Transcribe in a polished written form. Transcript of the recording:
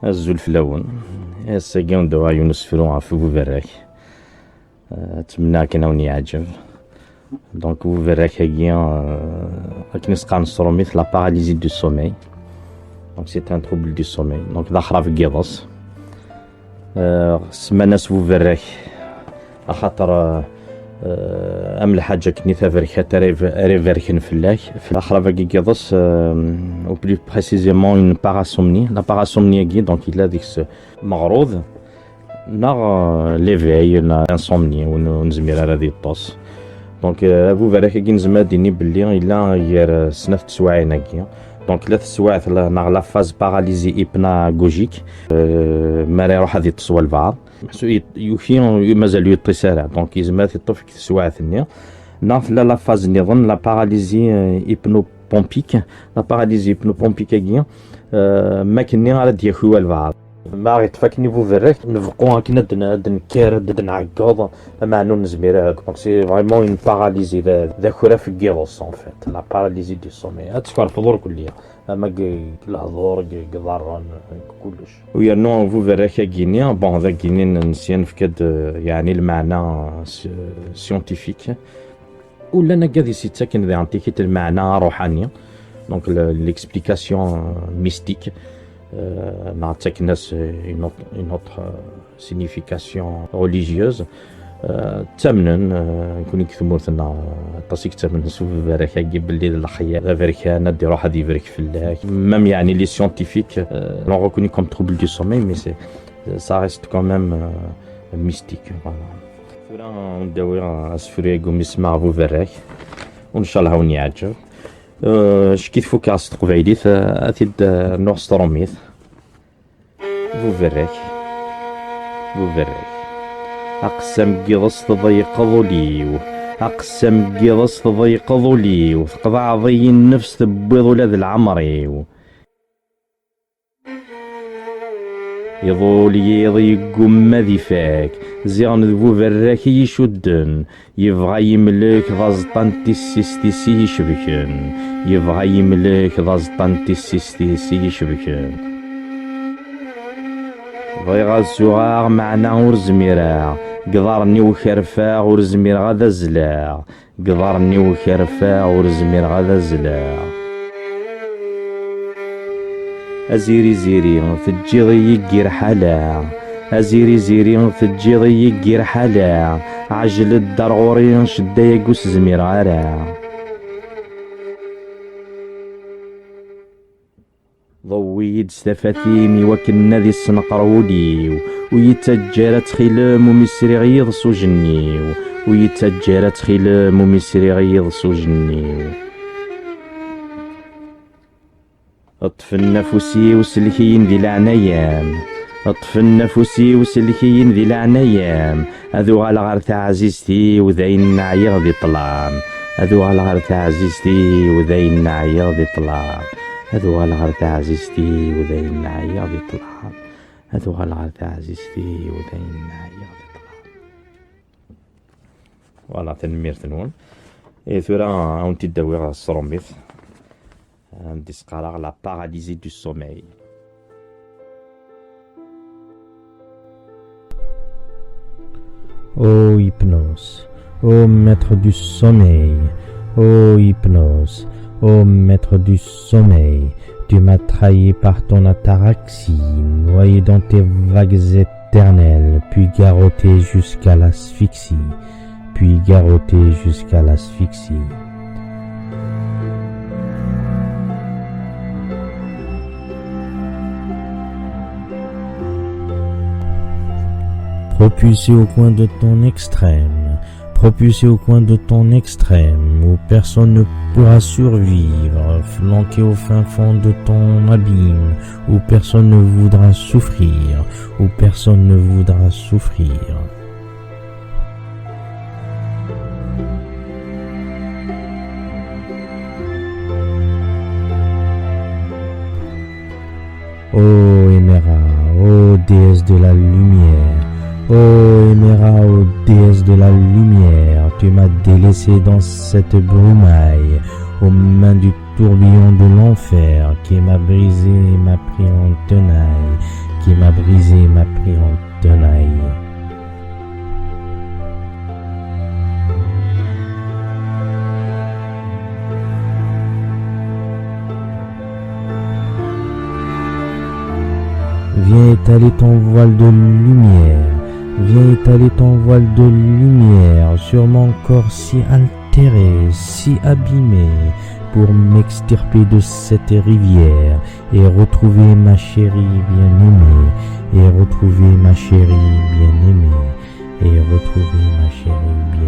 الزول فلاون الساقيون دوا يونس فرون في بوفراك تمنى كنا ونيعجب دونك بوفراك هاكيا راك نسقى نصروميث لا باراليزي دو سومي دونك سي ان تروبل دو سومي دونك داخرة في كيضص سما ناس بوفراك خاطر ام الحاجه كني تفرك ريفيركن فلاك في الاخر باقي كيضص او بلي بريسيزيمون اون باراسومني لا باراسومني كي دونك الا ديك مغروض نا ليفي نا انسومني ونزمير على هذه الطوس دونك ابو فراك كي نزمر ديني باللي الا غير سنه سوايع هكيا دونك 3 سوايع نا لا فاز باراليزي ايبناغوجيك ما يروح هذه التصوى البعض يوكي مازال يطيسارع دونك يزمر يطفك سوايع ثانيه ناف لا فاز نظن لا باراليزي ايبنو بومبيك لا باراليزي ايبنو بومبيك كيا ما كني على ديخو البعض ما غيتفاكني بو فراك نفقو هكنا دن كير دن عقاض ما عنو نزمير دونك سي فريمون اون باراليزي ذاكرة في كيروس ان فيت لا باراليزي دو سومي تسكر في الدور كليا اما الهضور قضران كلش ويا نو بو فراك كينيا بون ذا كيني نسيان في كاد يعني المعنى سيونتيفيك ولا انا كادي سيتساكن ذا انتيكيت المعنى روحانيه دونك ليكسبليكاسيون ميستيك نعطيك الناس une autre signification religieuse تامنن نكون يكتمو ثنا تصيك تامن سوف فراك يجيب باللي الخيا فراك ندي روح هذه فراك في الله ميم يعني لي سيونتيفيك لون ريكوني كوم تروبل دو سومي مي سي سا ريست كون ميم ميستيك فوالا نداوي اسفري قوم يسمع بو فراك وان شاء الله هوني يعجب شكيت فوكاس تقبايليت أتيد نوع ستروميث بوفراك أقسم قيضص تضيق ظليو أقسم قيضص تضيق ظليو تقضع ضي النفس تبيض ولاد العمريو يضولي يضيق ماذي فاك زيان ذبو فراك يشدن يبغى يملك ضازطان تيسيستيسي يشبكن يبغى يملك ضازطان تيسيستيسي يشبكن بغيغا الزغار معنا ورزميرا قدرني وكرفا ورزمير غادا زلا قدرني وكرفا ورزمير غادا زلا أزيري زيري تجيضي يجير حلا أزيري زيري تجيضي يجير حلا عجل الدرغوري شدا يقوس زمير غارا ضويد ستفاثيمي وكنا ذي السنقرولي ويتجارت خلام ومسري غيض سوجني ويتجارت خلام ومسري غيض سوجني اطف النفسي وسلكين ذي العنايام اطف النفسي وسلكين ذي العنايام اذو على غرت عزيزتي وذين نعيغ ذي طلام اذو على غرت عزيزتي وذين نعيغ ذي طلام اذو على غرت عزيزتي وذين نعيغ ذي طلام اذو على غرت عزيزتي وذين نعيغ ذي طلام فوالا تنمير تنون اي ثورا اونتي داوي الصرومبيث la paralysie du sommeil. Ô hypnose, ô maître du sommeil, ô hypnose, ô maître du sommeil, tu m'as trahi par ton ataraxie, noyé dans tes vagues éternelles, puis garrotté jusqu'à l'asphyxie, puis garrotté jusqu'à l'asphyxie. Propulsé au coin de ton extrême, propulsé au coin de ton extrême, où personne ne pourra survivre, flanqué au fin fond de ton abîme, où personne ne voudra souffrir, où personne ne voudra souffrir. Ô Éméra, ô déesse de la lumière, ô Éméra, ô déesse de la lumière, tu m'as délaissé dans cette brumaille, aux mains du tourbillon de l'enfer, qui m'a brisé et m'a pris en tenaille, pris en tenaille. Viens étaler ton voile de lumière, viens étaler ton voile de lumière sur mon corps si altéré, si abîmé, pour m'extirper de cette rivière et retrouver ma chérie bien-aimée, et retrouver ma chérie bien-aimée, et retrouver ma chérie bien-aimée.